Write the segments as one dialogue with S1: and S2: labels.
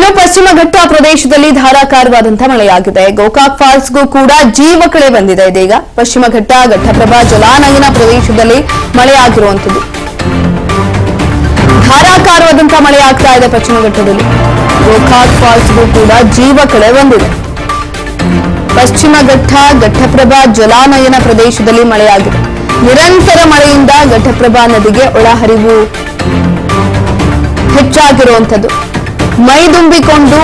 S1: ಇನ್ನು ಪಶ್ಚಿಮ ಘಟ್ಟ ಪ್ರದೇಶದಲ್ಲಿ ಧಾರಾಕಾರವಾದಂತಹ ಮಳೆಯಾಗಿದೆ. ಗೋಕಾಕ್ ಫಾಲ್ಸ್ಗೂ ಕೂಡ ಜೀವಕಳೆ ಬಂದಿದೆ. ಇದೀಗ ಪಶ್ಚಿಮ ಘಟ್ಟ ಘಟ್ಟಪ್ರಭಾ ಜಲಾನಯನ ಪ್ರದೇಶದಲ್ಲಿ ಮಳೆಯಾಗಿರುವಂತದ್ದು. ಧಾರಾಕಾರವಾದಂತಹ ಮಳೆ ಆಗ್ತಾ ಇದೆ ಪಶ್ಚಿಮ ಘಟ್ಟದಲ್ಲಿ. ಗೋಕಾಕ್ ಫಾಲ್ಸ್ಗೂ ಕೂಡ ಜೀವಕಳೆ ಬಂದಿದೆ. ಪಶ್ಚಿಮ ಘಟ್ಟ ಘಟ್ಟಪ್ರಭಾ ಜಲಾನಯನ ಪ್ರದೇಶದಲ್ಲಿ ಮಳೆಯಾಗಿದೆ. ನಿರಂತರ ಮಳೆಯಿಂದ ಘಟ್ಟಪ್ರಭಾ ನದಿಗೆ ಒಳಹರಿವು ಹೆಚ್ಚಾಗಿರುವಂತದ್ದು. ಮೈದುಂಬಿಕೊಂಡು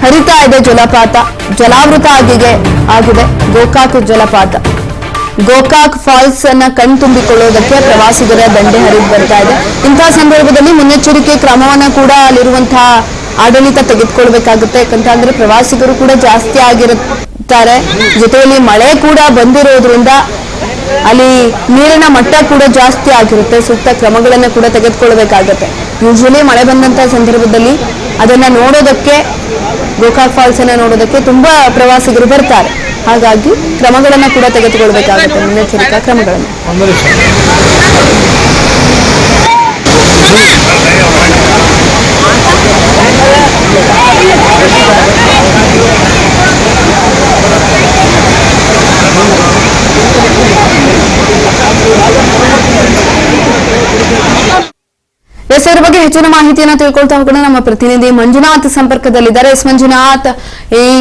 S1: ಹರಿತಾ ಇದೆ ಜಲಪಾತ. ಜಲಾವೃತ ಆಗಿದೆ ಗೋಕಾಕ್ ಜಲಪಾತ. ಗೋಕಾಕ್ ಫಾಲ್ಸ್ ಅನ್ನ ಕಣ್ತುಂಬಿಕೊಳ್ಳುವುದಕ್ಕೆ ಪ್ರವಾಸಿಗರ ದಂಡೆ ಹರಿದು ಬರ್ತಾ ಇದೆ. ಇಂತಹ ಸಂದರ್ಭದಲ್ಲಿ ಮುನ್ನೆಚ್ಚರಿಕೆ ಕ್ರಮವನ್ನ ಕೂಡ ಅಲ್ಲಿರುವಂತಹ ಆಡಳಿತ ತೆಗೆದುಕೊಳ್ಬೇಕಾಗುತ್ತೆ. ಯಾಕಂತಂದ್ರೆ ಪ್ರವಾಸಿಗರು ಕೂಡ ಜಾಸ್ತಿ ಆಗಿರುತ್ತಾರೆ. ಜೊತೆಯಲ್ಲಿ ಮಳೆ ಕೂಡ ಬಂದಿರೋದ್ರಿಂದ ಅಲ್ಲಿ ನೀರಿನ ಮಟ್ಟ ಕೂಡ ಜಾಸ್ತಿ ಆಗಿರುತ್ತೆ. ಸೂಕ್ತ ಕ್ರಮಗಳನ್ನ ಕೂಡ ತೆಗೆದುಕೊಳ್ಬೇಕಾಗತ್ತೆ. ಯೂಶಲಿ ಮಳೆ ಬಂದಂತಹ ಸಂದರ್ಭದಲ್ಲಿ ಅದನ್ನ ನೋಡೋದಕ್ಕೆ, ಗೋಕಾಕ್ ಫಾಲ್ಸ್ ಅನ್ನ ನೋಡೋದಕ್ಕೆ ತುಂಬಾ ಪ್ರವಾಸಿಗರು ಬರ್ತಾರೆ. ಹಾಗಾಗಿ ಕ್ರಮಗಳನ್ನ ಕೂಡ ತೆಗೆದುಕೊಳ್ಬೇಕಾಗುತ್ತೆ, ಮುನ್ನೆಚ್ಚರಿಕಾ ಕ್ರಮಗಳನ್ನು. ಇದರ ಬಗ್ಗೆ ಹೆಚ್ಚಿನ ಮಾಹಿತಿಯನ್ನು ತಿಳ್ಕೊಳ್ತಾ ಹೋಗೋಣ. ನಮ್ಮ ಪ್ರತಿನಿಧಿ ಮಂಜುನಾಥ್ ಸಂಪರ್ಕದಲ್ಲಿದ್ದಾರೆ. ಮಂಜುನಾಥ್,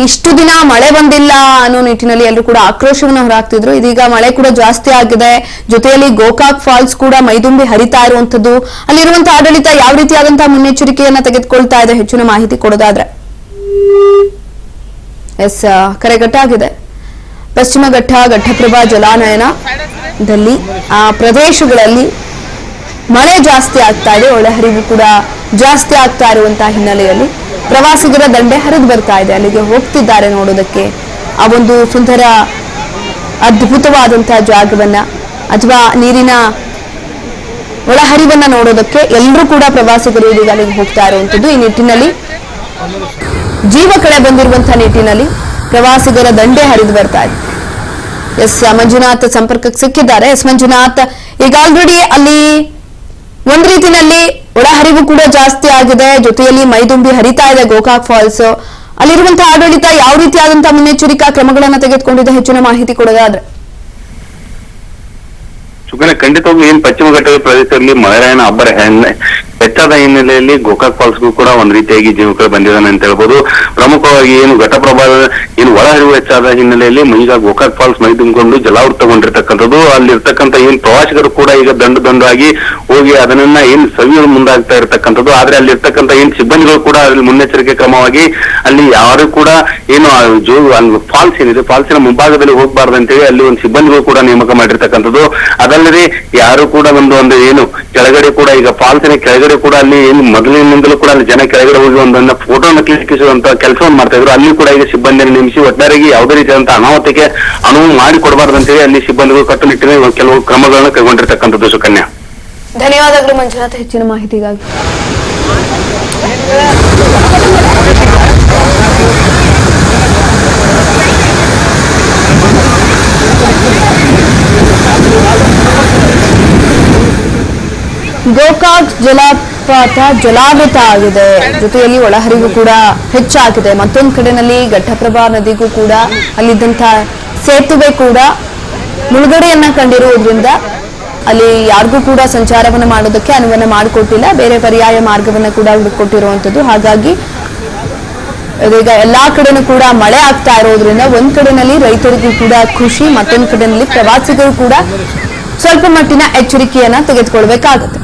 S1: ಇಷ್ಟು ದಿನ ಮಳೆ ಬಂದಿಲ್ಲ ಅನ್ನೋ ನಿಟ್ಟಿನಲ್ಲಿ ಎಲ್ಲರೂ ಕೂಡ ಆಕ್ರೋಶವನ್ನು ಹೊರಹಾಕ್ತಿದ್ರು. ಇದೀಗ ಮಳೆ ಕೂಡ ಜಾಸ್ತಿ ಆಗಿದೆ. ಜೊತೆಯಲ್ಲಿ ಗೋಕಾಕ್ ಫಾಲ್ಸ್ ಕೂಡ ಮೈದುಂಬಿ ಹರಿತಾ ಇರುವಂತದ್ದು. ಅಲ್ಲಿರುವಂತಹ ಆಡಳಿತ ಯಾವ ರೀತಿಯಾದಂತಹ ಮುನ್ನೆಚ್ಚರಿಕೆಯನ್ನ ತೆಗೆದುಕೊಳ್ತಾ ಇದೆ? ಹೆಚ್ಚಿನ ಮಾಹಿತಿ ಕೊಡೋದಾದ್ರೆ. ಕರೆಗಟ್ಟಾಗಿದೆ. ಪಶ್ಚಿಮ ಘಟ್ಟ ಘಟ್ಟಪ್ರಭಾ ಜಲಾನಯನದಲ್ಲಿ ಆ ಪ್ರದೇಶಗಳಲ್ಲಿ ಮಳೆ ಜಾಸ್ತಿ ಆಗ್ತಾ ಇದೆ. ಒಳಹರಿವು ಕೂಡ ಜಾಸ್ತಿ ಆಗ್ತಾ ಇರುವಂತಹ ಹಿನ್ನೆಲೆಯಲ್ಲಿ ಪ್ರವಾಸಿಗರ ದಂಡೆ ಹರಿದು ಬರ್ತಾ ಇದೆ. ಅಲ್ಲಿಗೆ ಹೋಗ್ತಿದ್ದಾರೆ ನೋಡೋದಕ್ಕೆ. ಆ ಒಂದು ಸುಂದರ ಅದ್ಭುತವಾದಂತಹ ಜಾಗವನ್ನ ಅಥವಾ ನೀರಿನ ಒಳಹರಿವನ್ನ ನೋಡೋದಕ್ಕೆ ಎಲ್ಲರೂ ಕೂಡ ಪ್ರವಾಸಿಗರು ಇದೀಗ ಅಲ್ಲಿಗೆ ಹೋಗ್ತಾ ಇರುವಂತದ್ದು. ಈ ನಿಟ್ಟಿನಲ್ಲಿ ಜೀವಕಳೆ ಬಂದಿರುವಂತಹ ನಿಟ್ಟಿನಲ್ಲಿ ಪ್ರವಾಸಿಗರ ದಂಡೆ ಹರಿದು ಬರ್ತಾ ಇದೆ. ಮಂಜುನಾಥ್ ಸಂಪರ್ಕಕ್ಕೆ ಸಿಕ್ಕಿದ್ದಾರೆ. ಮಂಜುನಾಥ್, ಈಗ ಆಲ್ರೆಡಿ ಅಲ್ಲಿ ಒಂದ್ ರೀತಿನಲ್ಲಿ ಒಳಹರಿವು ಕೂಡ ಜಾಸ್ತಿ ಆಗಿದೆ. ಜೊತೆಯಲ್ಲಿ ಮೈದುಂಬಿ ಹರಿತಾ ಇದೆ ಗೋಕಾಕ್ ಫಾಲ್ಸ್. ಅಲ್ಲಿರುವಂತಹ ಆಡಳಿತ ಯಾವ ರೀತಿಯಾದಂತಹ ಮುನ್ನೆಚ್ಚರಿಕಾ ಕ್ರಮಗಳನ್ನ ತೆಗೆದುಕೊಂಡಿದೆ? ಹೆಚ್ಚಿನ ಮಾಹಿತಿ ಕೊಡೋದಾದ್ರೆ.
S2: ಖಂಡಿತವಾಗ್ಲೂ ಏನ್ ಪಶ್ಚಿಮ ಘಟ್ಟದ ಪ್ರದೇಶದಲ್ಲಿ ಮಳೆರಾಯನ ಅಬ್ಬರ ಹೆಚ್ಚಾದ ಹಿನ್ನೆಲೆಯಲ್ಲಿ ಗೋಕಾಕ್ ಫಾಲ್ಸ್ಗೂ ಕೂಡ ಒಂದ್ ರೀತಿಯಾಗಿ ಜೀವಕಳೆ ಬಂದಿದ್ದಾನೆ ಅಂತ ಹೇಳ್ಬೋದು. ಪ್ರಮುಖವಾಗಿ ಏನು ಘಟಪ್ರಭಾವ ಏನು ಒಳಹರಿವು ಹೆಚ್ಚಾದ ಹಿನ್ನೆಲೆಯಲ್ಲಿ ಈಗ ಗೋಕಾಕ್ ಫಾಲ್ಸ್ ಮೈದುಂಬಿಕೊಂಡು ಜಲಾವೃತಗೊಂಡಿರ್ತಕ್ಕಂಥದ್ದು. ಅಲ್ಲಿರ್ತಕ್ಕಂಥ ಏನ್ ಪ್ರವಾಸಿಗರು ಕೂಡ ಈಗ ದಂಡಾಗಿ ಹೋಗಿ ಅದನ್ನ ಏನ್ ಸವಿಯಲು ಮುಂದಾಗ್ತಾ ಇರತಕ್ಕಂಥದ್ದು. ಆದ್ರೆ ಅಲ್ಲಿರ್ತಕ್ಕಂಥ ಏನ್ ಸಿಬ್ಬಂದಿಗಳು ಕೂಡ ಅಲ್ಲಿ ಮುನ್ನೆಚ್ಚರಿಕೆ ಕ್ರಮವಾಗಿ ಅಲ್ಲಿ ಯಾರು ಕೂಡ ಏನು ಫಾಲ್ಸ್ ಏನಿದೆ ಫಾಲ್ಸಿನ ಮುಂಭಾಗದಲ್ಲಿ ಹೋಗಬಾರ್ದು ಅಂತೇಳಿ ಅಲ್ಲಿ ಒಂದು ಸಿಬ್ಬಂದಿಗಳು ಕೂಡ ನೇಮಕ ಮಾಡಿರ್ತಕ್ಕಂಥದ್ದು. ಅದಲ್ಲದೆ ಯಾರು ಕೂಡ ಒಂದು ಏನು ಕೆಳಗಡೆ ಕೂಡ ಈಗ ಫಾಲ್ಸಿನ ಕೆಳಗಡೆ ಕೂಡ ಅಲ್ಲಿ ಏನು ಮೊದಲಿನಿಂದಲೂ ಕೂಡ ಅಲ್ಲಿ ಜನ ಕೆಳಗಡೆ ಹೋಗಿ ಒಂದನ್ನ ಫೋಟೋನ ಕ್ಲಿಕ್ಕಿಸುವಂತ ಕೆಲಸವನ್ನು ಮಾಡ್ತಾ ಇದ್ರು. ಅಲ್ಲಿ ಕೂಡ ಈಗ ಸಿಬ್ಬಂದಿಯನ್ನು ನೇಮಿಸಿ ಒಟ್ಟಾರೆಯಾಗಿ ಯಾವುದೇ ರೀತಿಯಾದಂತಹ ಅನಾಹುತಕ್ಕೆ ಅನುವು ಮಾಡಿ ಕೊಡಬಾರ್ದು ಅಂತೇಳಿ ಅಲ್ಲಿ ಸಿಬ್ಬಂದಿಗಳು ಕಟ್ಟುನಿಟ್ಟಿನ ಕೆಲವು ಕ್ರಮಗಳನ್ನು ಕೈಗೊಂಡಿರ್ತಕ್ಕಂಥದ್ದು. ಸುಕನ್ಯಾ,
S1: ಧನ್ಯವಾದಗಳು ಮಂಜುನಾಥ್ ಹೆಚ್ಚಿನ ಮಾಹಿತಿಗಾಗಿ. ಗೋಕಾಕ್ ಜಲಪಾತ ಜಲಾವೃತ ಆಗಿದೆ. ಜೊತೆಯಲ್ಲಿ ಒಳಹರಿವು ಕೂಡ ಹೆಚ್ಚಾಗಿದೆ. ಮತ್ತೊಂದು ಕಡೆನಲ್ಲಿ ಘಟ್ಟಪ್ರಭಾ ನದಿಗೂ ಕೂಡ ಅಲ್ಲಿದ್ದಂತಹ ಸೇತುವೆ ಕೂಡ ಮುಳುಗಡೆಯನ್ನ ಕಂಡಿರುವುದರಿಂದ ಅಲ್ಲಿ ಯಾರಿಗೂ ಕೂಡ ಸಂಚಾರವನ್ನ ಮಾಡೋದಕ್ಕೆ ಅನುವನ್ನ ಮಾಡಿಕೊಟ್ಟಿಲ್ಲ. ಬೇರೆ ಪರ್ಯಾಯ ಮಾರ್ಗವನ್ನ ಕೂಡ ಹುಡುಕೊಟ್ಟಿರುವಂತದ್ದು. ಹಾಗಾಗಿ ಈಗ ಎಲ್ಲಾ ಕಡೆನೂ ಕೂಡ ಮಳೆ ಆಗ್ತಾ ಇರೋದ್ರಿಂದ ಒಂದ್ ಕಡೆನಲ್ಲಿ ರೈತರಿಗೂ ಕೂಡ ಖುಷಿ, ಮತ್ತೊಂದು ಕಡೆನಲ್ಲಿ ಪ್ರವಾಸಿಗರು ಕೂಡ ಸ್ವಲ್ಪ ಮಟ್ಟಿನ ಎಚ್ಚರಿಕೆಯನ್ನ ತೆಗೆದುಕೊಳ್ಬೇಕಾಗುತ್ತೆ.